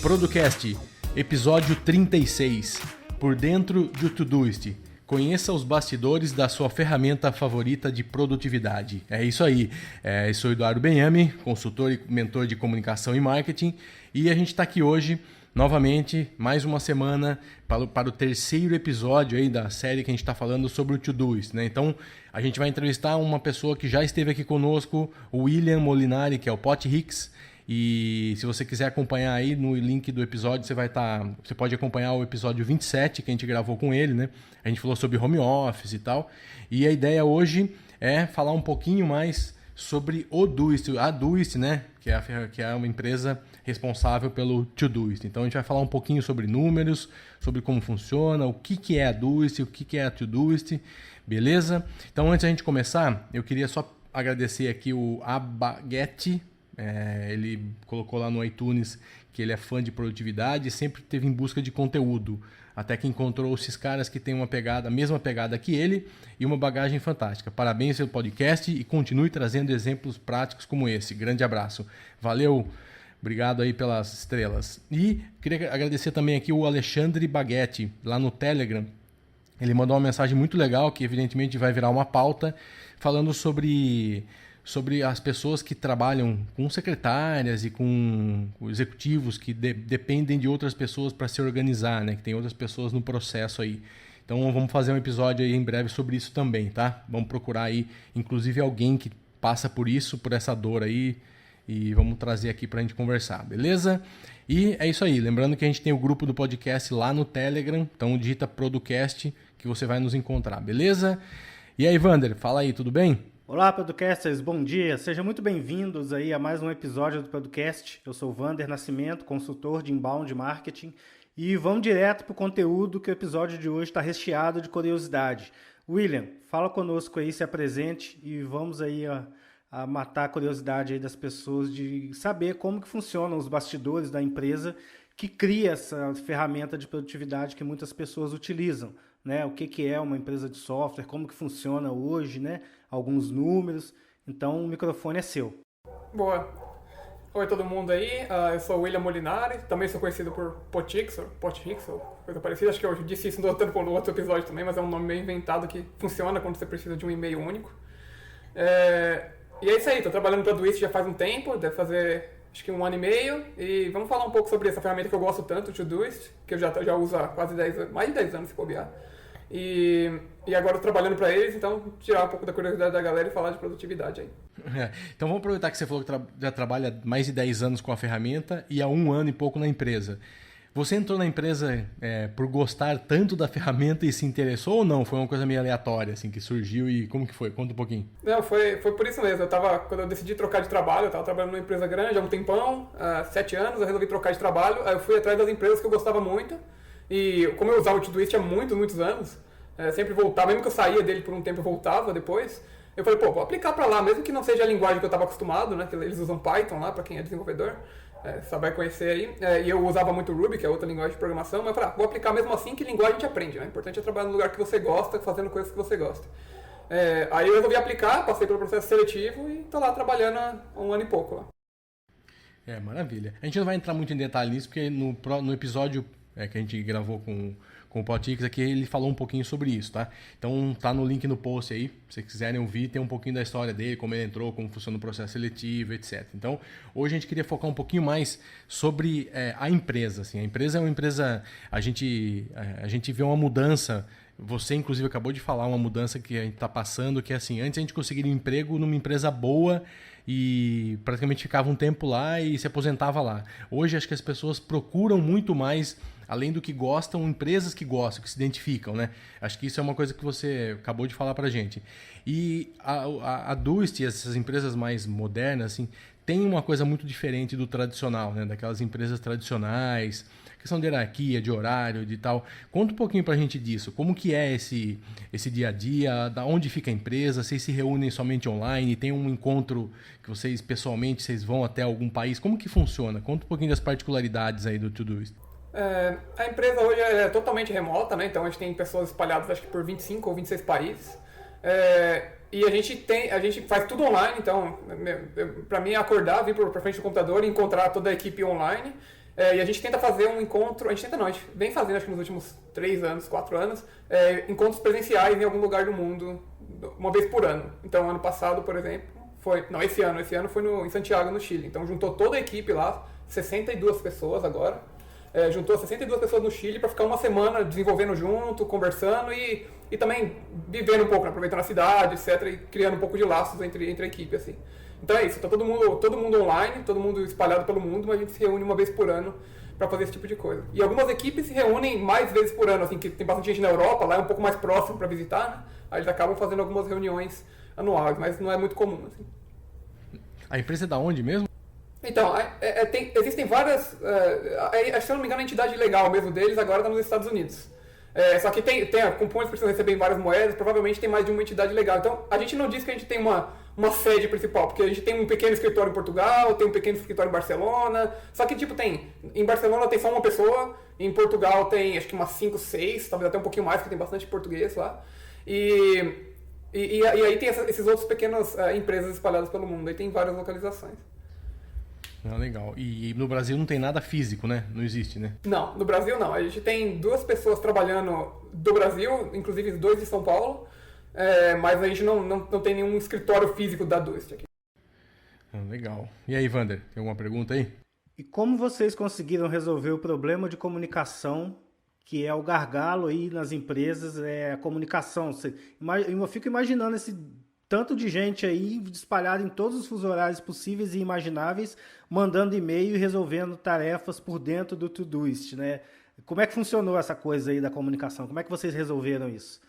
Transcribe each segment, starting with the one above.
Producast, episódio 36, por dentro do Todoist. Conheça os bastidores da sua ferramenta favorita de produtividade. É isso aí. Eu sou Eduardo Benhame, consultor e mentor de comunicação e marketing, e a gente está aqui hoje, novamente, mais uma semana, para o terceiro episódio aí da série que a gente está falando sobre o Todoist, né? Então, a gente vai entrevistar uma pessoa que já esteve aqui conosco, o William Molinari, que é o Pot Hicks. E se você quiser acompanhar aí no link do episódio, você pode acompanhar o episódio 27 que a gente gravou com ele, né? A gente falou sobre home office e tal. E a ideia hoje é falar um pouquinho mais sobre o Doist, a Doist, né? Que é uma empresa responsável pelo Todoist. Então a gente vai falar um pouquinho sobre números, sobre como funciona, o que é a Doist, o que é a Todoist, beleza? Então antes da gente começar, eu queria só agradecer aqui o Abaguete. Ele colocou lá no iTunes que ele é fã de produtividade e sempre esteve em busca de conteúdo, até que encontrou esses caras que têm a mesma pegada que ele e uma bagagem fantástica. Parabéns pelo podcast e continue trazendo exemplos práticos como esse. Grande abraço. Valeu, obrigado aí pelas estrelas. E queria agradecer também aqui o Alexandre Baguetti, lá no Telegram. Ele mandou uma mensagem muito legal, que evidentemente vai virar uma pauta, falando sobre as pessoas que trabalham com secretárias e com executivos que dependem de outras pessoas para se organizar, né? Que tem outras pessoas no processo aí. Então vamos fazer um episódio aí em breve sobre isso também, tá? Vamos procurar aí, inclusive, alguém que passa por isso, por essa dor aí, e vamos trazer aqui para a gente conversar, beleza? E é isso aí. Lembrando que a gente tem o grupo do podcast lá no Telegram, então digita Producast que você vai nos encontrar, beleza? E aí, Vander, fala aí, tudo bem? Olá, Podcasters, bom dia. Sejam muito bem-vindos aí a mais um episódio do Podcast. Eu sou o Vander Nascimento, consultor de inbound marketing, e vamos direto para o conteúdo, que o episódio de hoje está recheado de curiosidade. William, fala conosco aí, se apresente e vamos aí a matar a curiosidade aí das pessoas de saber como que funcionam os bastidores da empresa que cria essa ferramenta de produtividade que muitas pessoas utilizam, né? O que é uma empresa de software, como que funciona hoje, né? Alguns números. Então, o microfone é seu. Boa. Oi, todo mundo aí. Eu sou o William Molinari, também sou conhecido por Pot Hicks, coisa parecida. Acho que eu disse isso no outro episódio também, mas é um nome meio inventado que funciona quando você precisa de um e-mail único. E é isso aí, estou trabalhando para a Todoist já faz um tempo, deve fazer acho que 1 ano e meio, e vamos falar um pouco sobre essa ferramenta que eu gosto tanto, o Todoist, que eu já uso há quase 10 anos, mais de 10 anos se bobear. E agora eu trabalhando para eles, então tirar um pouco da curiosidade da galera e falar de produtividade aí. Então vamos aproveitar que você falou que já trabalha mais de 10 anos com a ferramenta e há 1 ano e pouco na empresa. Você entrou na empresa por gostar tanto da ferramenta e se interessou ou não? Foi uma coisa meio aleatória assim que surgiu e como que foi? Conta um pouquinho. Não, foi por isso mesmo. Quando eu decidi trocar de trabalho, eu estava trabalhando numa empresa grande há um tempão, há 7 anos, eu resolvi trocar de trabalho, aí eu fui atrás das empresas que eu gostava muito. E como eu usava o Todoist há muitos anos, sempre voltava, mesmo que eu saía dele por um tempo, eu voltava depois. Eu falei, vou aplicar para lá, mesmo que não seja a linguagem que eu estava acostumado, né? Que eles usam Python lá, para quem é desenvolvedor, só vai conhecer aí. E eu usava muito Ruby, que é outra linguagem de programação, mas eu falei, vou aplicar mesmo assim, que linguagem a gente aprende, né? O importante é trabalhar no lugar que você gosta, fazendo coisas que você gosta. Aí eu resolvi aplicar, passei pelo processo seletivo e estou lá trabalhando há 1 ano e pouco lá. Maravilha. A gente não vai entrar muito em detalhe nisso, porque no episódio que a gente gravou com o Pot Hicks aqui, ele falou um pouquinho sobre isso, tá? Então tá no link no post aí, se vocês quiserem ouvir, tem um pouquinho da história dele, como ele entrou, como funciona o processo seletivo, etc. Então, hoje a gente queria focar um pouquinho mais sobre a empresa, assim. A empresa é uma empresa, a gente vê uma mudança. Você, inclusive, acabou de falar uma mudança que a gente está passando, que é assim, antes a gente conseguiria um emprego numa empresa boa e praticamente ficava um tempo lá e se aposentava lá. Hoje, acho que as pessoas procuram muito mais, além do que gostam, empresas que gostam, que se identificam, né? Acho que isso é uma coisa que você acabou de falar pra gente. E a Doist e essas empresas mais modernas, assim, tem uma coisa muito diferente do tradicional, né? Daquelas empresas tradicionais, questão de hierarquia, de horário, de tal. Conta um pouquinho pra gente disso. Como que é esse dia a dia? Da onde fica a empresa? Vocês se reúnem somente online? Tem um encontro que vocês, pessoalmente, vocês vão até algum país? Como que funciona? Conta um pouquinho das particularidades aí do Todoist. A empresa hoje é totalmente remota, né? Então a gente tem pessoas espalhadas acho que por 25 ou 26 países. E a gente faz tudo online, então para mim é acordar, vir para frente do computador e encontrar toda a equipe online. E a gente tenta fazer um encontro, a gente vem fazendo, acho que nos últimos 3 anos, 4 anos, encontros presenciais em algum lugar do mundo, uma vez por ano. Então, ano passado, por exemplo, esse ano foi em Santiago, no Chile. Então, juntou toda a equipe lá, 62 pessoas agora, juntou 62 pessoas no Chile para ficar uma semana desenvolvendo junto, conversando e também vivendo um pouco, né, aproveitando a cidade, etc, e criando um pouco de laços entre a equipe, assim. Então é isso, tá todo mundo online, todo mundo espalhado pelo mundo, mas a gente se reúne uma vez por ano para fazer esse tipo de coisa. E algumas equipes se reúnem mais vezes por ano, assim, que tem bastante gente na Europa, lá é um pouco mais próximo para visitar, né? Aí eles acabam fazendo algumas reuniões anuais, mas não é muito comum, assim. A empresa é da onde mesmo? Então, existem várias, se eu não me engano a entidade legal mesmo deles agora está nos Estados Unidos. Só que como eles precisam receber em várias moedas, provavelmente tem mais de uma entidade legal. Então, a gente não diz que a gente tem uma sede principal, porque a gente tem um pequeno escritório em Portugal, tem um pequeno escritório em Barcelona, só que em Barcelona tem só uma pessoa, em Portugal tem acho que umas 5, 6, talvez até um pouquinho mais, porque tem bastante português lá. E aí tem esses outros pequenas empresas espalhadas pelo mundo, aí tem várias localizações. Legal. E no Brasil não tem nada físico, né? Não existe, né? Não, no Brasil não. A gente tem 2 pessoas trabalhando do Brasil, inclusive 2 de São Paulo, mas a gente não tem nenhum escritório físico da Duist aqui. Legal. E aí, Vander, tem alguma pergunta aí? E como vocês conseguiram resolver o problema de comunicação, que é o gargalo aí nas empresas, a comunicação? Eu fico imaginando esse tanto de gente aí espalhada em todos os fusos horários possíveis e imagináveis, mandando e-mail e resolvendo tarefas por dentro do Todoist, né? Como é que funcionou essa coisa aí da comunicação? Como é que vocês resolveram isso?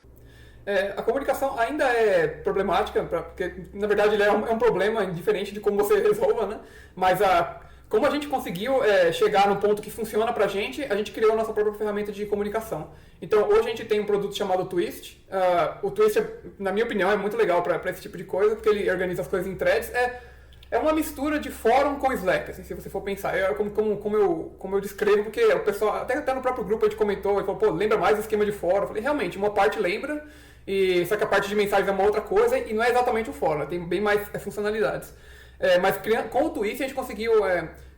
A comunicação ainda é problemática, porque na verdade ele é um problema diferente de como você resolva, né? Mas como a gente conseguiu chegar no ponto que funciona pra gente, a gente criou a nossa própria ferramenta de comunicação. Então, hoje a gente tem um produto chamado Twist. O Twist, na minha opinião, é muito legal para esse tipo de coisa, porque ele organiza as coisas em threads. É uma mistura de fórum com Slack, assim, se você for pensar. Como eu descrevo, porque o pessoal, até no próprio grupo a gente comentou, e falou, pô, lembra mais do esquema de fórum? Eu falei, realmente, uma parte lembra, só que a parte de mensagens é uma outra coisa, e não é exatamente um fórum, tem bem mais funcionalidades. Mas com o Twist a gente conseguiu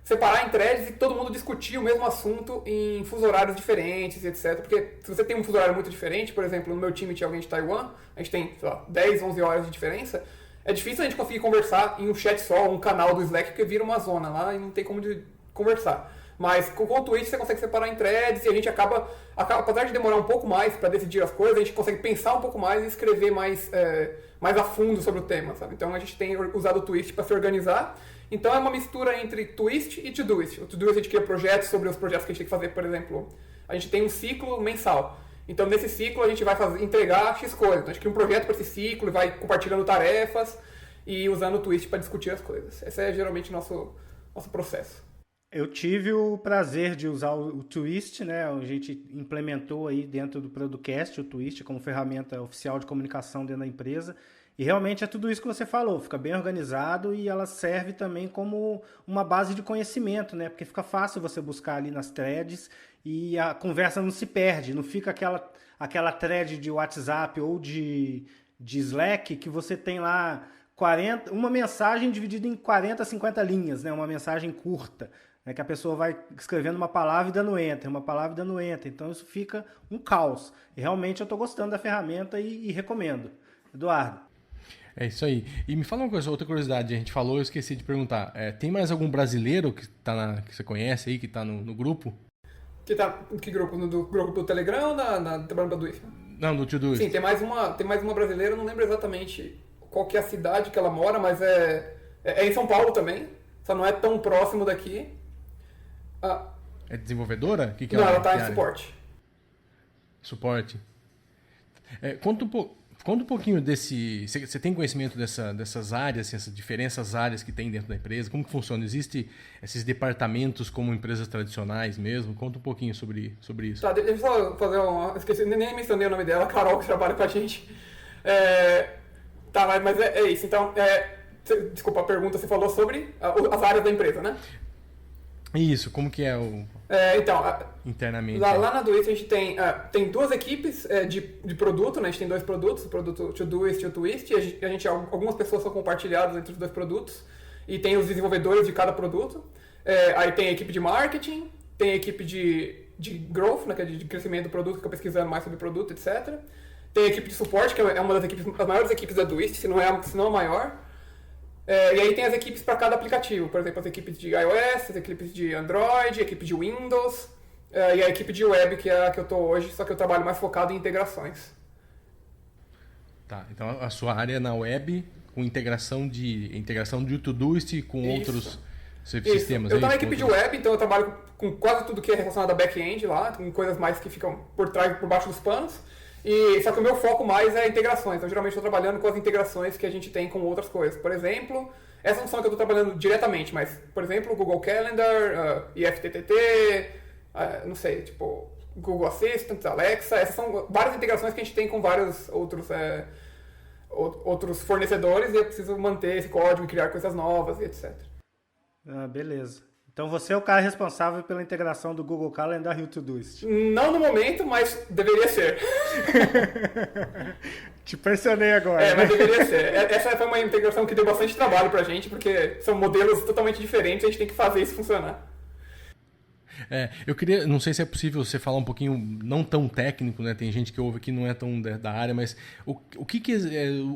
separar em threads e todo mundo discutir o mesmo assunto em fusos horários diferentes, etc. Porque se você tem um fuso horário muito diferente, por exemplo, no meu time tinha alguém de Taiwan, a gente tem, sei lá, 10, 11 horas de diferença, é difícil a gente conseguir conversar em um chat só, um canal do Slack, porque vira uma zona lá e não tem como conversar. Mas com o Twitch você consegue separar em threads e a gente acaba apesar de demorar um pouco mais para decidir as coisas, a gente consegue pensar um pouco mais e escrever mais a fundo sobre o tema, sabe? Então a gente tem usado o Twist para se organizar. Então é uma mistura entre Twist e Todoist. O Todoist a gente cria projetos sobre os projetos que a gente tem que fazer, por exemplo, a gente tem um ciclo mensal. Então nesse ciclo a gente vai entregar X coisas. Então a gente cria um projeto para esse ciclo e vai compartilhando tarefas e usando o Twist para discutir as coisas. Esse é geralmente o nosso processo. Eu tive o prazer de usar o Twist, né? A gente implementou aí dentro do Producast o Twist como ferramenta oficial de comunicação dentro da empresa. E realmente é tudo isso que você falou, fica bem organizado e ela serve também como uma base de conhecimento, né? Porque fica fácil você buscar ali nas threads e a conversa não se perde, não fica aquela thread de WhatsApp ou de Slack que você tem lá uma mensagem dividida em 40, 50 linhas, né? Uma mensagem curta, né? Que a pessoa vai escrevendo uma palavra e dando enter, uma palavra e dando enter. Então isso fica um caos. E realmente eu estou gostando da ferramenta e recomendo. Eduardo. É isso aí. E me fala uma coisa, outra curiosidade, a gente falou, eu esqueci de perguntar. Tem mais algum brasileiro que você conhece aí, que está no grupo? Que grupo? No grupo do Telegram ou trabalhando da Duist? Não, no Todoist. Sim, tem mais uma brasileira, não lembro exatamente qual que é a cidade que ela mora, mas é em São Paulo também, só não é tão próximo daqui. É desenvolvedora? Que não, ela está em suporte. Suporte. Conta um pouquinho desse... Você tem conhecimento dessas áreas, essas diferentes áreas que tem dentro da empresa? Como que funciona? Existem esses departamentos como empresas tradicionais mesmo? Conta um pouquinho sobre isso. Tá, deixa eu só fazer esqueci, nem mencionei o nome dela, a Carol, que trabalha com a gente. Tá, mas é isso. Então, desculpa a pergunta, você falou sobre as áreas da empresa, né? Isso, como que é internamente? Lá na Duist a gente tem 2 equipes de produto, né? A gente tem 2 produtos, o produto Todoist e o Twist, e algumas pessoas são compartilhadas entre os 2 produtos, e tem os desenvolvedores de cada produto. Aí tem a equipe de marketing, tem a equipe de growth, né, que é de crescimento do produto, que fica pesquisando mais sobre o produto, etc. Tem a equipe de suporte, que é uma das maiores equipes da Twist, se não a maior. E aí tem as equipes para cada aplicativo, por exemplo, as equipes de iOS, as equipes de Android, a equipe de Windows, e a equipe de web, que é a que eu estou hoje, só que eu trabalho mais focado em integrações. Tá, então a sua área é na web, com integração de Todoist com outros sistemas. Eu estou na equipe de web, então eu trabalho com quase tudo que é relacionado a back-end lá, com coisas mais que ficam por trás, por baixo dos panos. Só que o meu foco mais é integrações. Então, geralmente, estou trabalhando com as integrações que a gente tem com outras coisas. Por exemplo, essa não são que eu estou trabalhando diretamente, mas, por exemplo, Google Calendar, IFTTT, não sei, tipo, Google Assistant, Alexa. Essas são várias integrações que a gente tem com vários outros fornecedores e eu preciso manter esse código e criar coisas novas e etc. Beleza. Então você é o cara responsável pela integração do Google Calendar e o Todoist. Não no momento, mas deveria ser. Te pressionei agora. Mas deveria ser. Essa foi uma integração que deu bastante trabalho pra gente, porque são modelos totalmente diferentes e a gente tem que fazer isso funcionar. Eu queria, não sei se é possível você falar um pouquinho, não tão técnico, né? Tem gente que ouve que não é tão da área, mas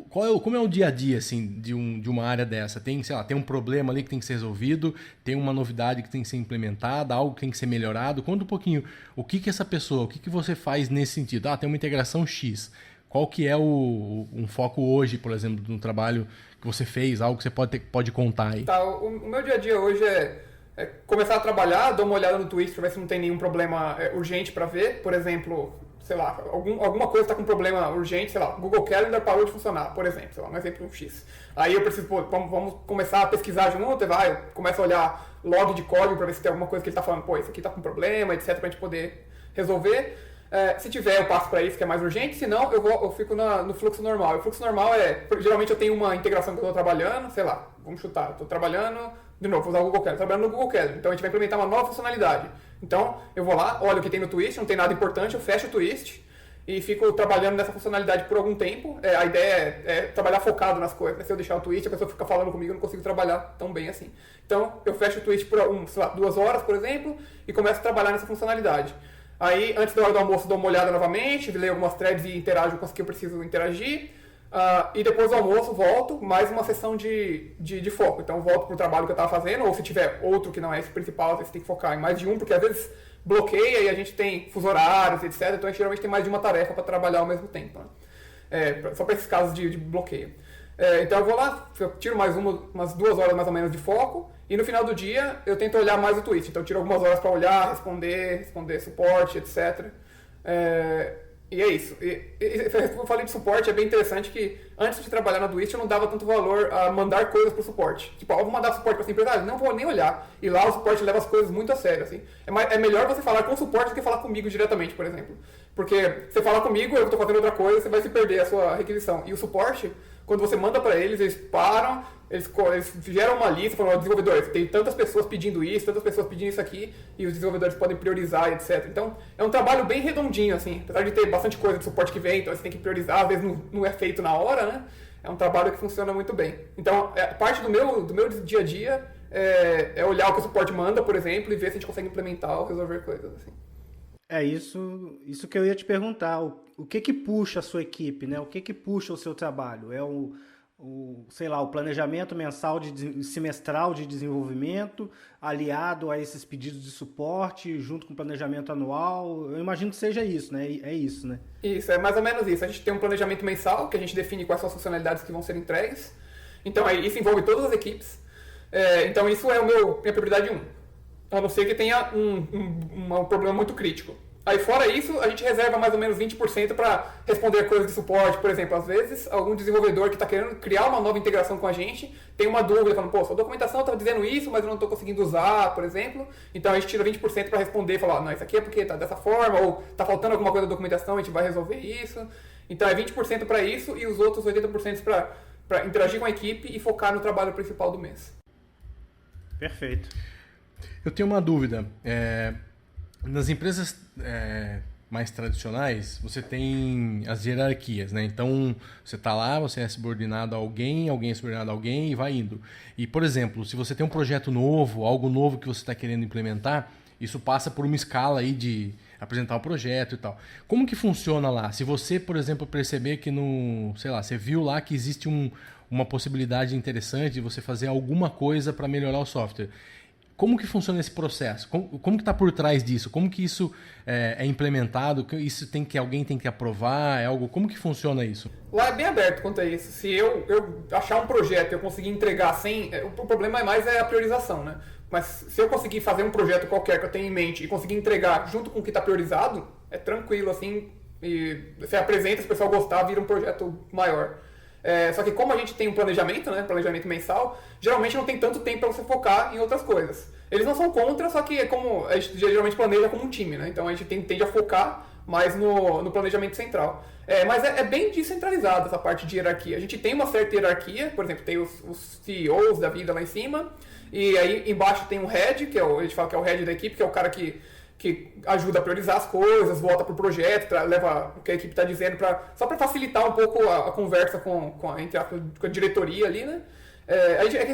como é o dia a dia, assim, de uma área dessa? Tem, sei lá, tem um problema ali que tem que ser resolvido, tem uma novidade que tem que ser implementada, algo que tem que ser melhorado. Conta um pouquinho, o que essa pessoa, o que você faz nesse sentido? Tem uma integração X. Qual que é um foco hoje, por exemplo, no trabalho que você fez, algo que você pode contar aí? Tá, o meu dia a dia hoje é começar a trabalhar, dar uma olhada no Twist para ver se não tem nenhum problema urgente para ver. Por exemplo, sei lá, alguma coisa está com um problema urgente, sei lá, Google Calendar parou de funcionar, por exemplo, sei lá, um exemplo X. Aí eu preciso, vamos começar a pesquisar junto, eu começo a olhar log de código para ver se tem alguma coisa que ele está falando, isso aqui está com problema, etc, para a gente poder resolver. Se tiver, eu passo para isso que é mais urgente, se não, eu fico no fluxo normal. E o fluxo normal geralmente eu tenho uma integração que eu estou trabalhando, sei lá, vamos chutar, eu estou trabalhando, de novo, vou usar o Google Calendar, trabalhando no Google Calendar, então a gente vai implementar uma nova funcionalidade. Então, eu vou lá, olho o que tem no Twist, não tem nada importante, eu fecho o Twist e fico trabalhando nessa funcionalidade por algum tempo. A ideia é trabalhar focado nas coisas, né? Se eu deixar o Twist, a pessoa fica falando comigo, eu não consigo trabalhar tão bem assim. Então, eu fecho o Twist por 2 horas, por exemplo, e começo a trabalhar nessa funcionalidade. Aí, antes da hora do almoço, dou uma olhada novamente, leio algumas threads e interajo com as que eu preciso interagir. E depois do almoço, volto, mais uma sessão de foco. Então, volto pro trabalho que eu estava fazendo, ou se tiver outro que não é esse principal, às vezes tem que focar em mais de um, porque às vezes bloqueia e a gente tem fuso horários, etc. Então, a gente geralmente tem mais de uma tarefa para trabalhar ao mesmo tempo, né? Só para esses casos de bloqueio. Então, eu vou lá, eu tiro mais umas 2 horas mais ou menos de foco, e no final do dia, eu tento olhar mais o Twist. Então, eu tiro algumas horas para olhar, responder suporte, etc. E é isso. Eu falei de suporte, é bem interessante que antes de trabalhar na Twist eu não dava tanto valor a mandar coisas para o suporte. Tipo, eu vou mandar suporte para essa empresa, não vou nem olhar. E lá o suporte leva as coisas muito a sério, assim. É melhor você falar com o suporte do que falar comigo diretamente, por exemplo. Porque você falar comigo, eu estou fazendo outra coisa, você vai se perder a sua requisição. E o suporte, quando você manda para eles param, eles geram uma lista, falam, desenvolvedores, tem tantas pessoas pedindo isso, tantas pessoas pedindo isso aqui, e os desenvolvedores podem priorizar, etc. Então, é um trabalho bem redondinho, assim, apesar de ter bastante coisa de suporte que vem, então você tem que priorizar, às vezes não é feito na hora, né? É um trabalho que funciona muito bem. Então, parte do meu dia a dia é olhar o que o suporte manda, por exemplo, e ver se a gente consegue implementar ou resolver coisas, assim. Isso que eu ia te perguntar. O que puxa a sua equipe, né? O que puxa o seu trabalho? É sei lá, o planejamento mensal semestral de desenvolvimento, aliado a esses pedidos de suporte, junto com o planejamento anual. Eu imagino que seja isso, né? É isso, né? Isso, é mais ou menos isso. A gente tem um planejamento mensal, que a gente define quais são as funcionalidades que vão ser entregues. Então, isso envolve todas as equipes. Então, isso é minha prioridade 1. A não ser que tenha um problema muito crítico. Aí, fora isso, a gente reserva mais ou menos 20% para responder coisas de suporte. Por exemplo, às vezes, algum desenvolvedor que está querendo criar uma nova integração com a gente tem uma dúvida, falando, sua documentação está dizendo isso, mas eu não estou conseguindo usar, por exemplo. Então, a gente tira 20% para responder e falar, não, isso aqui é porque está dessa forma, ou está faltando alguma coisa da documentação, a gente vai resolver isso. Então, é 20% para isso e os outros 80% para interagir com a equipe e focar no trabalho principal do mês. Perfeito. Eu tenho uma dúvida. Nas empresas mais tradicionais, você tem as hierarquias, né? Então, você está lá, você é subordinado a alguém é subordinado a alguém e vai indo. E, por exemplo, se você tem um projeto novo, algo novo que você está querendo implementar, isso passa por uma escala aí de apresentar o projeto e tal. Como que funciona lá? Se você, por exemplo, perceber que sei lá, você viu lá que existe uma possibilidade interessante de você fazer alguma coisa para melhorar o software. Como que funciona esse processo? Como que está por trás disso? Como que isso é implementado? Isso alguém tem que aprovar? Como que funciona isso? Lá é bem aberto quanto a isso. Se eu achar um projeto e eu conseguir entregar sem... O problema mais é a priorização, né? Mas se eu conseguir fazer um projeto qualquer que eu tenho em mente e conseguir entregar junto com o que está priorizado, é tranquilo, assim, e você apresenta, se o pessoal gostar, vira um projeto maior. Só que como a gente tem um planejamento, né, planejamento mensal, geralmente não tem tanto tempo para você focar em outras coisas. Eles não são contra, só que como a gente geralmente planeja como um time, né? Então a gente tende a focar mais no planejamento central. Mas é bem descentralizado essa parte de hierarquia. A gente tem uma certa hierarquia, por exemplo, tem os CEOs da vida lá em cima, e aí embaixo tem um head, a gente fala que é o head da equipe, que é o cara que ajuda a priorizar as coisas, volta pro projeto, leva o que a equipe está dizendo, só para facilitar um pouco a conversa com a diretoria ali, né?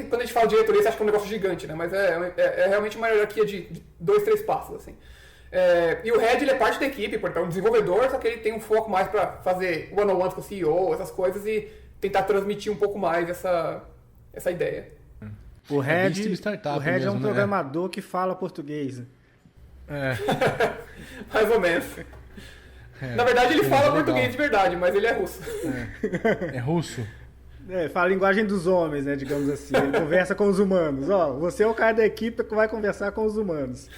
Quando a gente fala de diretoria, você acha que é um negócio gigante, né? Mas é realmente uma hierarquia de 2, 3 passos, assim. E o head, ele é parte da equipe, portanto, é um desenvolvedor, só que ele tem um foco mais para fazer one-on-ones com o CEO, essas coisas, e tentar transmitir um pouco mais essa ideia. O head mesmo, é um programador que fala português. Mais ou menos. Na verdade, ele fala português de verdade, mas ele é russo. É russo? Fala a linguagem dos homens, né, digamos assim. Ele conversa com os humanos. Você é o cara da equipe que vai conversar com os humanos.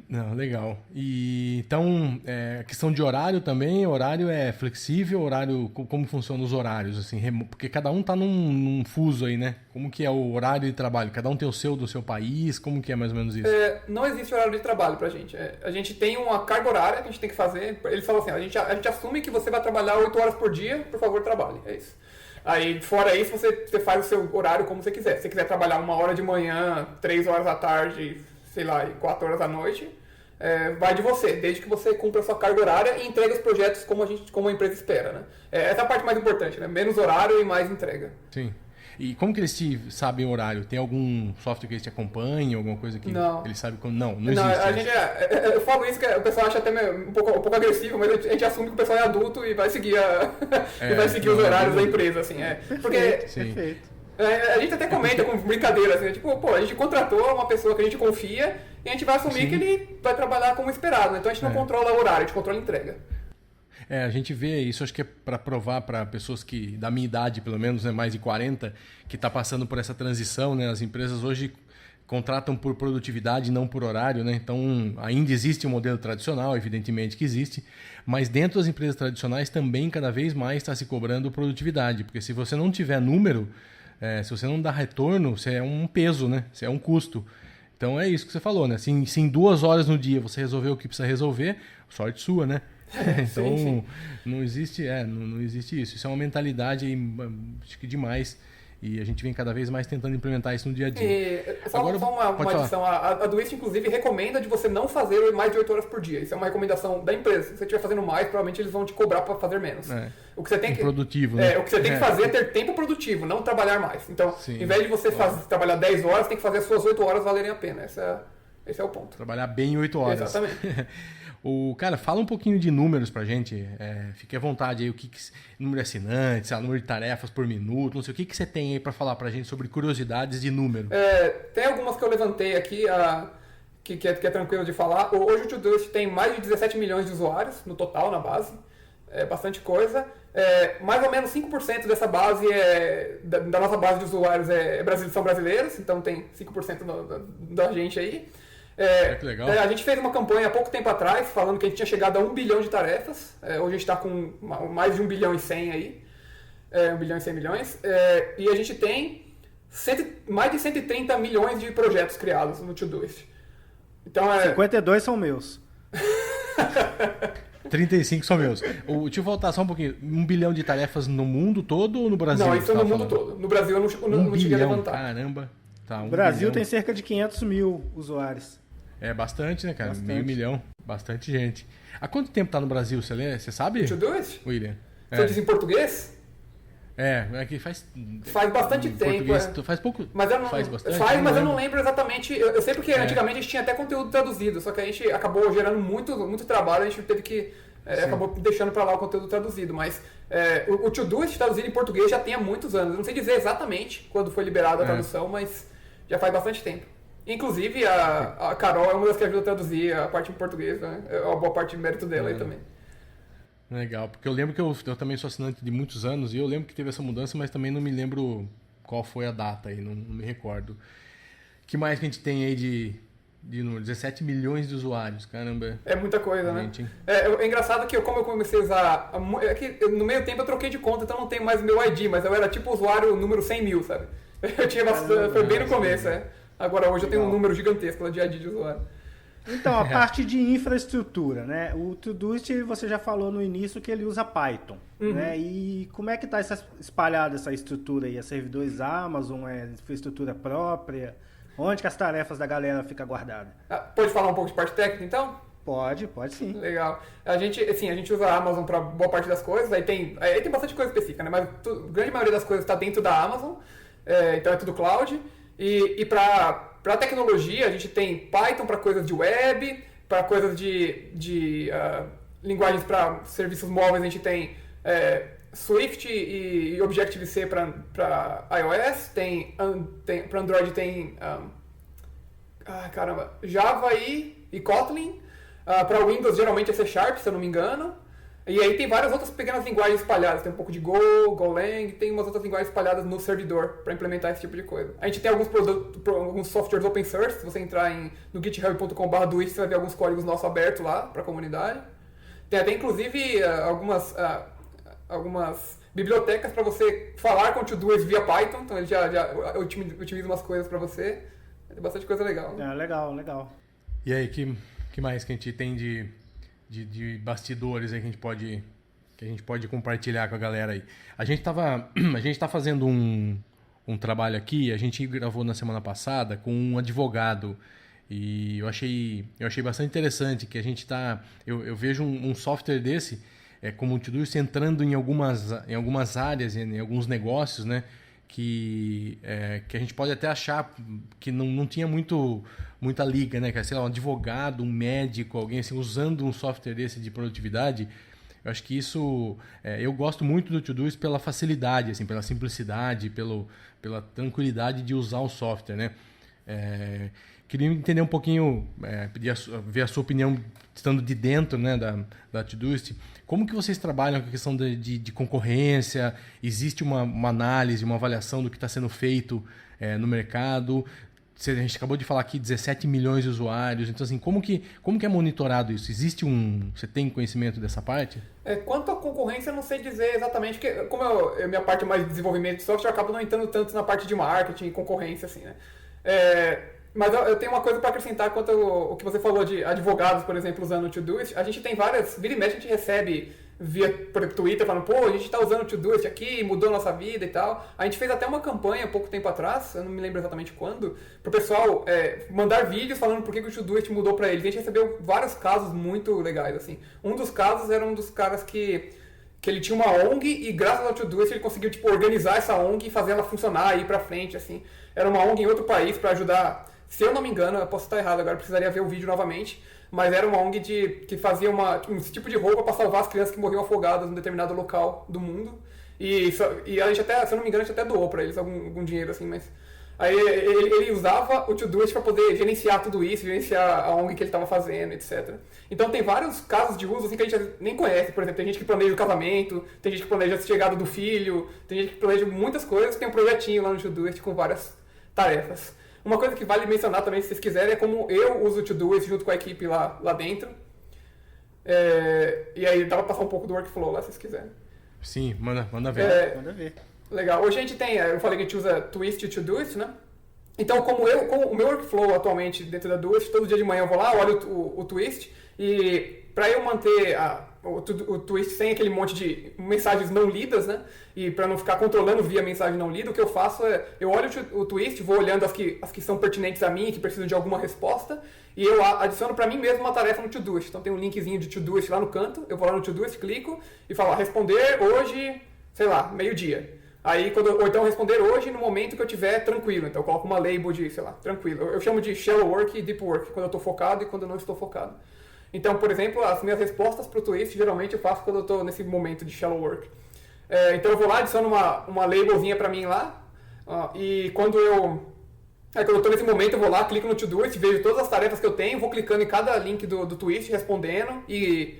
Não, legal. E então, questão de horário também, horário é flexível, como funcionam os horários, assim, porque cada um tá num fuso aí, né? Como que é o horário de trabalho? Cada um tem o seu do seu país, como que é mais ou menos isso? Não existe horário de trabalho pra gente. A gente tem uma carga horária que a gente tem que fazer. Eles falam assim, a gente assume que você vai trabalhar 8 horas por dia, por favor, trabalhe. É isso. Aí, fora isso, você faz o seu horário como você quiser. Se você quiser trabalhar 1 hora de manhã, 3 horas da tarde, sei lá, e 4 horas da noite, vai de você, desde que você cumpra a sua carga horária e entregue os projetos como a empresa espera, né? Essa é a parte mais importante, né? Menos horário e mais entrega. Sim. E como que eles sabem o horário? Tem algum software que eles te acompanhem, alguma coisa que eles sabem quando... Não existe. Eu falo isso que o pessoal acha até um pouco agressivo, mas a gente assume que o pessoal é adulto e vai seguir, os horários da empresa, assim. Porque Perfeito. A gente até comenta com brincadeira, assim, tipo, a gente contratou uma pessoa que a gente confia e a gente vai assumir que ele vai trabalhar como esperado, né? Então a gente não controla o horário, a gente controla a entrega. A gente vê isso, acho que é para provar para pessoas que, da minha idade, pelo menos, né, mais de 40, que está passando por essa transição, né? As empresas hoje contratam por produtividade, não por horário, né? Então, ainda existe um modelo tradicional, evidentemente que existe, mas dentro das empresas tradicionais também cada vez mais está se cobrando produtividade, porque se você não tiver número, se você não dá retorno, você é um peso, né? Você é um custo. Então é isso que você falou, né? Se em 2 horas no dia você resolveu o que precisa resolver, sorte sua, né? Então sim. não existe isso. Isso é uma mentalidade aí, acho que demais. E a gente vem cada vez mais tentando implementar isso no dia a dia. Só uma adição. A Twist, inclusive, recomenda de você não fazer mais de 8 horas por dia. Isso é uma recomendação da empresa. Se você estiver fazendo mais, provavelmente eles vão te cobrar para fazer menos. O que você tem produtivo, né? O que você tem que fazer é ter tempo produtivo, não trabalhar mais. Então, em vez de você trabalhar 10 horas, tem que fazer as suas 8 horas valerem a pena. Esse é o ponto. Trabalhar bem 8 horas. Exatamente. Cara, fala um pouquinho de números pra gente. Fique à vontade aí, número de assinantes, número de tarefas por minuto, não sei o que você tem aí pra falar pra gente sobre curiosidades de número. Tem algumas que eu levantei aqui, que é tranquilo de falar. Hoje o Todoist tem mais de 17 milhões de usuários no total, na base. É bastante coisa. Mais ou menos 5% dessa base, da nossa base de usuários são brasileiros, então tem 5% da gente aí. Que legal. A gente fez uma campanha há pouco tempo atrás, falando que a gente tinha chegado a 1 bilhão de tarefas. Hoje a gente está com mais de 1 bilhão e 100 aí. 1 bilhão e 100 milhões. E a gente tem mais de 130 milhões de projetos criados no Todoist. Então, 52 são meus. 35 são meus. Deixa eu voltar só um pouquinho. 1 bilhão de tarefas no mundo todo ou no Brasil? Não, isso é no mundo todo. No Brasil eu não cheguei a levantar. Caramba. Tá, o Brasil tem cerca de 500 mil usuários. É bastante, né, cara? Bastante. Meio milhão. Bastante gente. Há quanto tempo tá no Brasil? Você sabe? Todoist? William? Você diz em português? É que faz bastante tempo. Faz pouco. Mas eu não, faz bastante. Mas eu não lembro exatamente. Eu sei porque antigamente a gente tinha até conteúdo traduzido, só que a gente acabou gerando muito trabalho, a gente teve que. Acabou deixando pra lá o conteúdo traduzido, mas o Todoist traduzido em português já tem há muitos anos. Eu não sei dizer exatamente quando foi liberada a tradução, mas já faz bastante tempo. Inclusive, a Carol é uma das que ajuda a traduzir a parte em português, né? É uma boa parte de mérito dela aí também. Legal, porque eu lembro que eu também sou assinante de muitos anos e eu lembro que teve essa mudança, mas também não me lembro qual foi a data aí, não me recordo. O que mais que a gente tem aí de número? 17 milhões de usuários, caramba. É muita coisa, né? É engraçado que como eu comecei a usar... É que no meio tempo eu troquei de conta, então não tenho mais meu ID, mas eu era tipo usuário número 100 mil, sabe? Eu tinha bastante, foi bem no começo, Agora hoje eu tenho um número gigantesco de ID de usuário. Então, a parte de infraestrutura, né? O Todoist, você já falou no início que ele usa Python, né? E como é que está espalhada essa estrutura aí? É servidores Amazon, é infraestrutura própria? Onde que as tarefas da galera ficam guardadas? Pode falar um pouco de parte técnica, então? Pode sim. Legal. A gente usa a Amazon para boa parte das coisas, aí tem bastante coisa específica, né? Mas a grande maioria das coisas está dentro da Amazon, então é tudo cloud. E para tecnologia, a gente tem Python para coisas de web, para coisas de linguagens para serviços móveis, a gente tem Swift e Objective-C para iOS, para Android tem Java e Kotlin, para Windows geralmente é C#, se eu não me engano. E aí tem várias outras pequenas linguagens espalhadas, tem um pouco de Go, Golang, tem umas outras linguagens espalhadas no servidor para implementar esse tipo de coisa. A gente tem alguns softwares open source, se você entrar no github.com/doist, você vai ver alguns códigos nossos abertos lá para a comunidade. Tem até inclusive algumas bibliotecas para você falar com o Todoist via Python, então ele já otimiza umas coisas para você. Tem bastante coisa legal. Né? Legal. E aí, que mais que a gente tem de bastidores aí que a gente pode compartilhar com a galera aí? A gente tá fazendo um trabalho aqui, a gente gravou na semana passada com um advogado e eu achei bastante interessante que a gente eu vejo um software desse como o Todoist entrando em algumas áreas, em alguns negócios, né? Que a gente pode até achar que não tinha muita liga, né? Sei lá, um advogado, um médico, alguém assim, usando um software desse de produtividade. Eu acho que isso... eu gosto muito do Todoist pela facilidade, assim, pela simplicidade, pela tranquilidade de usar o software, né? Queria entender um pouquinho, ver a sua opinião estando de dentro, né, da Todoist. Como que vocês trabalham com a questão de concorrência? Existe uma análise, uma avaliação do que está sendo feito no mercado? A gente acabou de falar aqui 17 milhões de usuários. Então, assim, como que é monitorado isso? Você tem conhecimento dessa parte? Quanto à concorrência, eu não sei dizer exatamente, porque como minha parte é mais de desenvolvimento de software, eu acabo não entrando tanto na parte de marketing e concorrência, assim, né? Mas eu tenho uma coisa para acrescentar quanto ao que você falou de advogados, por exemplo, usando o Todoist. A gente tem vira e mexe, a gente recebe por Twitter falando, pô, a gente está usando o Todoist aqui, mudou a nossa vida e tal. A gente fez até uma campanha pouco tempo atrás, eu não me lembro exatamente quando, para o pessoal mandar vídeos falando por que o Todoist mudou para eles. E a gente recebeu vários casos muito legais, assim. Um dos casos era um dos caras que ele tinha uma ONG e graças ao Todoist ele conseguiu organizar essa ONG e fazer ela funcionar e ir para frente, assim. Era uma ONG em outro país para ajudar... Se eu não me engano, eu posso estar errado agora, precisaria ver o vídeo novamente, mas era uma ONG que fazia um tipo de roupa para salvar as crianças que morriam afogadas em um determinado local do mundo. E a gente até, se eu não me engano, a gente até doou para eles algum dinheiro, assim, mas... Aí ele usava o Todoist para poder gerenciar tudo isso, gerenciar a ONG que ele estava fazendo, etc. Então tem vários casos de uso assim, que a gente nem conhece. Por exemplo, tem gente que planeja o casamento, tem gente que planeja a chegada do filho, tem gente que planeja muitas coisas, tem um projetinho lá no Todoist com várias tarefas. Uma coisa que vale mencionar também, se vocês quiserem, é como eu uso o Todoist junto com a equipe lá dentro. E aí dá pra passar um pouco do workflow lá, se vocês quiserem. Sim, manda ver. Manda ver. Legal. Hoje a gente tem, eu falei que a gente usa Twist e Todoist, né? Então, como o meu workflow atualmente dentro da Doist, todo dia de manhã eu vou lá, olho o Twist, e para eu manter o Twist sem aquele monte de mensagens não lidas, né? E para não ficar controlando via mensagem não lida, o que eu faço é, eu olho o Twist, vou olhando as que são pertinentes a mim, que precisam de alguma resposta, e eu adiciono para mim mesmo uma tarefa no Todoist. Então tem um linkzinho de Todoist lá no canto, eu vou lá no Todoist, clico e falo, responder hoje, sei lá, meio-dia. Aí, ou então responder hoje no momento que eu estiver tranquilo. Então eu coloco uma label de, sei lá, tranquilo. Eu chamo de shallow work e deep work, quando eu estou focado e quando eu não estou focado. Então, por exemplo, as minhas respostas para o twist, geralmente eu faço quando eu estou nesse momento de shallow work. Então eu vou lá, adiciono uma labelzinha para mim lá, e quando eu estou nesse momento, eu vou lá, clico no Todoist, vejo todas as tarefas que eu tenho, vou clicando em cada link do twist, respondendo e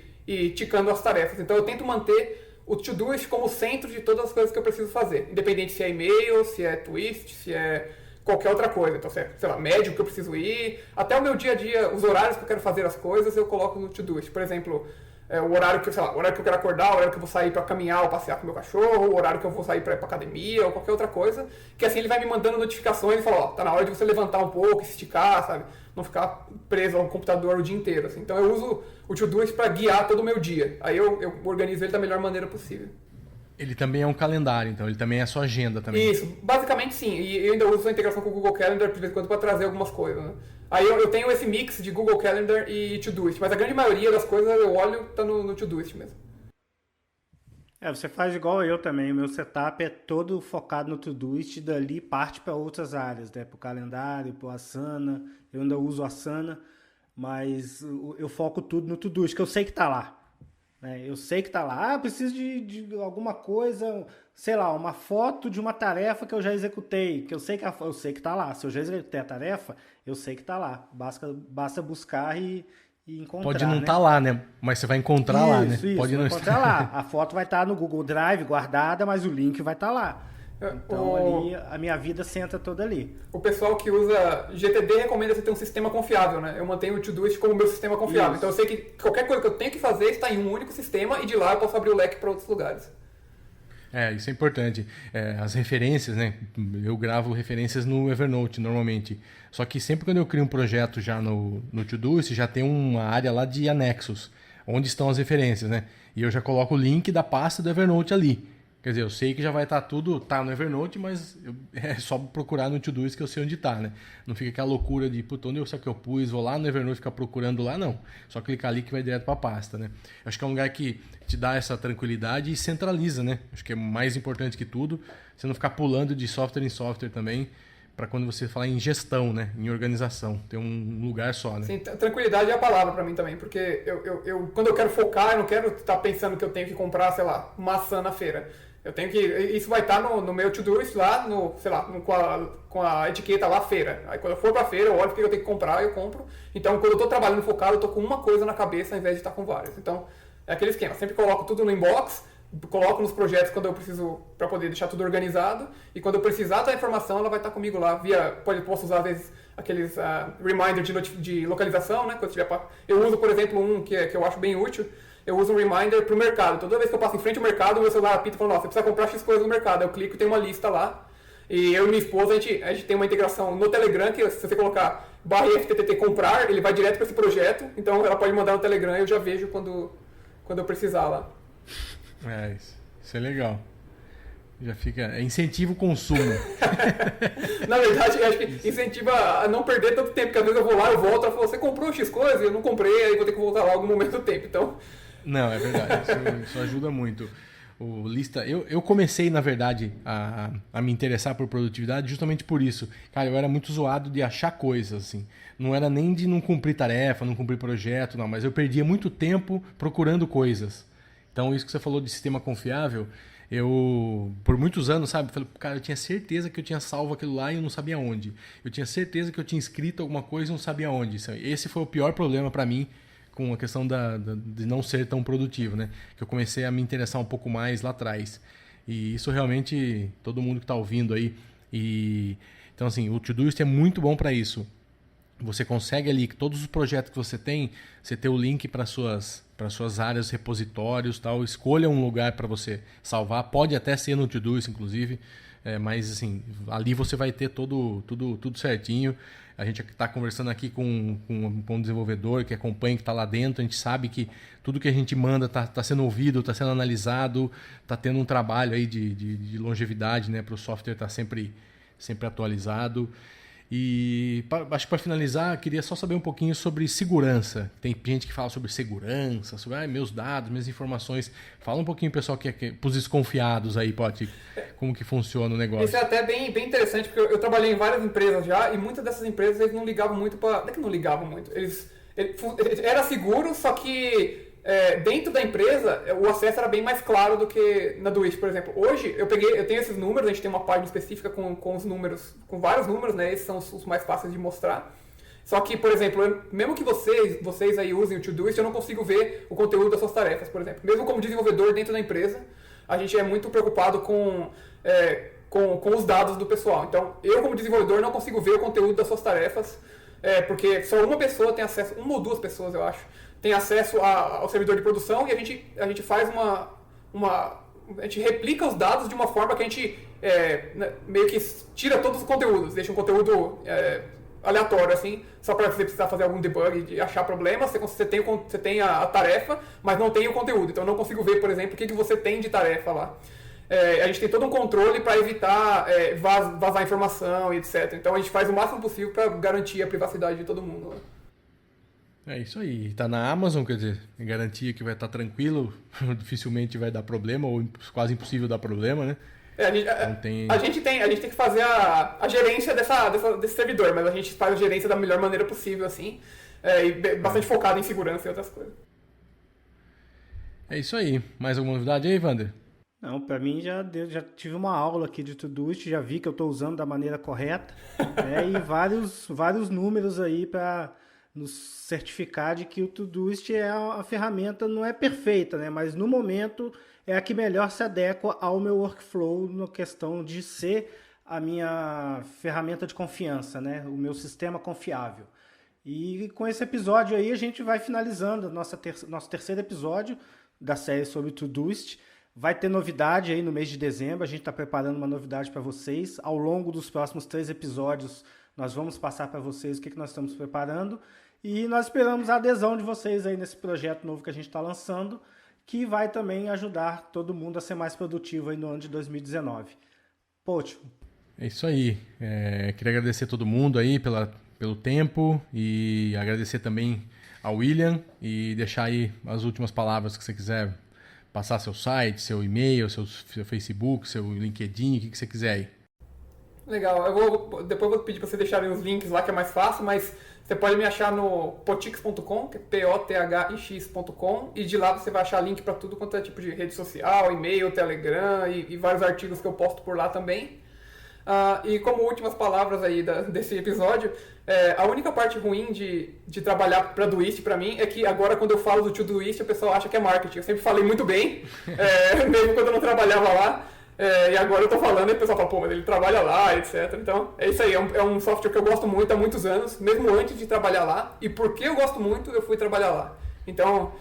ticando as tarefas. Então eu tento manter o Todoist como centro de todas as coisas que eu preciso fazer, independente se é e-mail, se é twist, se é qualquer outra coisa. Então, se é, sei lá, médico que eu preciso ir, até o meu dia a dia, os horários que eu quero fazer as coisas, eu coloco no Todoist. Por exemplo, o horário que, sei lá, o horário que eu quero acordar, o horário que eu vou sair para caminhar ou passear com o meu cachorro, o horário que eu vou sair para ir para academia ou qualquer outra coisa, que assim ele vai me mandando notificações e fala, ó, tá na hora de você levantar um pouco, esticar, sabe? Não ficar preso ao computador o dia inteiro, assim. Então eu uso o Todoist para guiar todo o meu dia. Aí eu organizo ele da melhor maneira possível. Ele também é um calendário, então ele também é a sua agenda também. Isso, basicamente sim. E eu ainda uso a integração com o Google Calendar de vez em quando para trazer algumas coisas, né? Aí eu tenho esse mix de Google Calendar e Todoist, mas a grande maioria das coisas eu olho tá no Todoist mesmo. Você faz igual eu também. O meu setup é todo focado no Todoist, dali parte para outras áreas, né? Para o calendário, para o Asana. Eu ainda uso o Asana, mas eu foco tudo no Todoist, que eu sei que está lá. Né? Eu sei que está lá. Preciso de alguma coisa, sei lá, uma foto de uma tarefa que eu já executei, que eu sei que está lá. Se eu já executei a tarefa, eu sei que está lá. Basta buscar e encontrar. Pode não estar lá, né? Mas você vai encontrar lá, né? Isso, Pode não encontrar lá. A foto vai estar no Google Drive guardada, mas o link vai estar lá. Então ali a minha vida senta toda ali. O pessoal que usa GTD recomenda você ter um sistema confiável, né? Eu mantenho o Todoist como meu sistema confiável. Isso. Então eu sei que qualquer coisa que eu tenho que fazer está em um único sistema e de lá eu posso abrir o leque para outros lugares. Isso é importante. As referências, né? Eu gravo referências no Evernote normalmente. Só que sempre quando eu crio um projeto já no Todoist, já tem uma área lá de anexos, onde estão as referências, né? E eu já coloco o link da pasta do Evernote ali. Quer dizer, eu sei que já vai estar tudo, tá no Evernote, mas é só procurar no Todoist que eu sei onde tá, né? Não fica aquela loucura de, puta, onde eu pus, vou lá no Evernote ficar procurando lá, não. Só clicar ali que vai direto para a pasta, né? Acho que é um lugar que te dá essa tranquilidade e centraliza, né? Acho que é mais importante que tudo, você não ficar pulando de software em software também, para quando você falar em gestão, né? Em organização, ter um lugar só, né? Sim, tranquilidade é a palavra para mim também, porque quando eu quero focar, eu não quero estar pensando que eu tenho que comprar, sei lá, maçã na feira. Eu tenho que. Isso vai estar no meu Todoist lá, sei lá, com a etiqueta lá, feira. Aí quando eu for pra feira, eu olho o que eu tenho que comprar e eu compro. Então quando eu tô trabalhando focado, eu tô com uma coisa na cabeça ao invés de estar com várias. Então é aquele esquema. Eu sempre coloco tudo no inbox, coloco nos projetos quando eu preciso, para poder deixar tudo organizado. E quando eu precisar da informação, ela vai estar comigo lá. Posso usar às vezes aqueles reminder de localização, né? Quando eu uso, por exemplo, um que eu acho bem útil. Eu uso um reminder pro mercado. Toda vez que eu passo em frente ao mercado, o meu celular apita e fala, você precisa comprar X coisas no mercado. Eu clico e tem uma lista lá. E eu e minha esposa, a gente tem uma integração no Telegram, que se você colocar /FTTT comprar, ele vai direto para esse projeto. Então ela pode mandar no Telegram e eu já vejo quando eu precisar lá. Isso é legal. Já fica... incentiva o consumo. Na verdade, eu acho que incentiva a não perder tanto tempo, porque às vezes eu vou lá, eu volto, ela falou, você comprou X coisa? Eu não comprei, aí vou ter que voltar lá em algum momento do tempo, então... Não, é verdade, isso ajuda muito. Eu comecei, na verdade, a me interessar por produtividade justamente por isso. Cara, eu era muito zoado de achar coisas, assim. Não era nem de não cumprir tarefa, não cumprir projeto, não, mas eu perdia muito tempo procurando coisas. Então, isso que você falou de sistema confiável... Eu, por muitos anos, sabe, falei, cara, eu tinha certeza que eu tinha salvo aquilo lá e eu não sabia onde. Eu tinha certeza que eu tinha escrito alguma coisa e não sabia onde. Esse foi o pior problema para mim com a questão de não ser tão produtivo, né? Que eu comecei a me interessar um pouco mais lá atrás. E isso realmente, todo mundo que está ouvindo aí. Então, assim, o Todoist é muito bom para isso. Você consegue ali, todos os projetos que você tem, você ter o link para suas áreas, repositórios, tal. Escolha um lugar para você salvar. Pode até ser no Todoist, inclusive. Mas assim, ali você vai ter tudo certinho. A gente está conversando aqui com um desenvolvedor que acompanha, que está lá dentro. A gente sabe que tudo que a gente manda está sendo ouvido, está sendo analisado, está tendo um trabalho aí de longevidade, né, para o software estar sempre atualizado. E acho que para finalizar, queria só saber um pouquinho sobre segurança. Tem gente que fala sobre segurança, sobre meus dados, minhas informações. Fala um pouquinho, pessoal, para os desconfiados aí, Pote, como que funciona o negócio. Isso é até bem interessante, porque eu trabalhei em várias empresas já, e muitas dessas empresas eles não ligavam muito para... Não é que não ligavam muito, era seguro, só que dentro da empresa o acesso era bem mais claro do que na Doist, por exemplo. Hoje eu tenho esses números, a gente tem uma página específica com os números, com vários números, né? Esses são os mais fáceis de mostrar. Só que, por exemplo, mesmo que vocês aí usem o Todoist, eu não consigo ver o conteúdo das suas tarefas, por exemplo. Mesmo como desenvolvedor dentro da empresa, a gente é muito preocupado com os dados do pessoal. Então, eu como desenvolvedor não consigo ver o conteúdo das suas tarefas, porque só uma pessoa tem acesso, uma ou duas pessoas, eu acho, tem acesso ao servidor de produção, e a gente faz a gente replica os dados de uma forma que a gente meio que tira todos os conteúdos, deixa um conteúdo aleatório, assim, só para você precisar fazer algum debug de achar problemas. Você tem a tarefa, mas não tem o conteúdo. Então eu não consigo ver, por exemplo, o que você tem de tarefa lá. A gente tem todo um controle para evitar vazar informação e etc. Então a gente faz o máximo possível para garantir a privacidade de todo mundo. É isso aí. Tá na Amazon, quer dizer, garantia que vai estar tranquilo, dificilmente vai dar problema, ou quase impossível dar problema, né? A gente tem que fazer a gerência desse servidor, mas a gente faz a gerência da melhor maneira possível, assim, e bastante focado em segurança e outras coisas. É isso aí. Mais alguma novidade aí, Wander? Não, para mim já tive uma aula aqui de Todoist, já vi que eu estou usando da maneira correta, e vários números aí para nos certificar de que o Todoist a ferramenta não é perfeita, né? Mas no momento é a que melhor se adequa ao meu workflow na questão de ser a minha ferramenta de confiança, né? O meu sistema confiável. E com esse episódio aí a gente vai finalizando nosso terceiro episódio da série sobre o Todoist. Vai ter novidade aí no mês de dezembro, a gente está preparando uma novidade para vocês. Ao longo dos próximos 3 episódios nós vamos passar para vocês o que nós estamos preparando. E nós esperamos a adesão de vocês aí nesse projeto novo que a gente está lançando, que vai também ajudar todo mundo a ser mais produtivo aí no ano de 2019. Pote. É isso aí. Queria agradecer a todo mundo aí pelo tempo e agradecer também ao William e deixar aí as últimas palavras que você quiser passar, seu site, seu e-mail, seu Facebook, seu LinkedIn, o que você quiser aí. Legal. Depois eu vou pedir para você deixarem os links lá, que é mais fácil, mas você pode me achar no potix.com, que é pothix.com, e de lá você vai achar link para tudo quanto é tipo de rede social, e-mail, Telegram e vários artigos que eu posto por lá também. E como últimas palavras aí desse episódio, a única parte ruim de trabalhar para Doist para mim é que agora quando eu falo do Todoist o pessoal acha que é marketing. Eu sempre falei muito bem, mesmo quando eu não trabalhava lá. E agora eu tô falando e o pessoal fala, pô, mas ele trabalha lá, etc. Então, é isso aí, é um software que eu gosto muito há muitos anos, mesmo antes de trabalhar lá. E porque eu gosto muito, eu fui trabalhar lá. Então,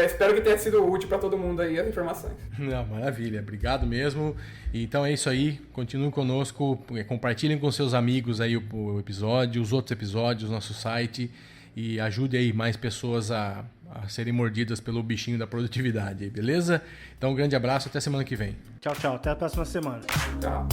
espero que tenha sido útil para todo mundo aí as informações. Não, maravilha, obrigado mesmo. Então é isso aí, continuem conosco, compartilhem com seus amigos aí o episódio, os outros episódios, nosso site, e ajude aí mais pessoas a serem mordidas pelo bichinho da produtividade, beleza? Então um grande abraço, até semana que vem. Tchau, até a próxima semana. Tchau.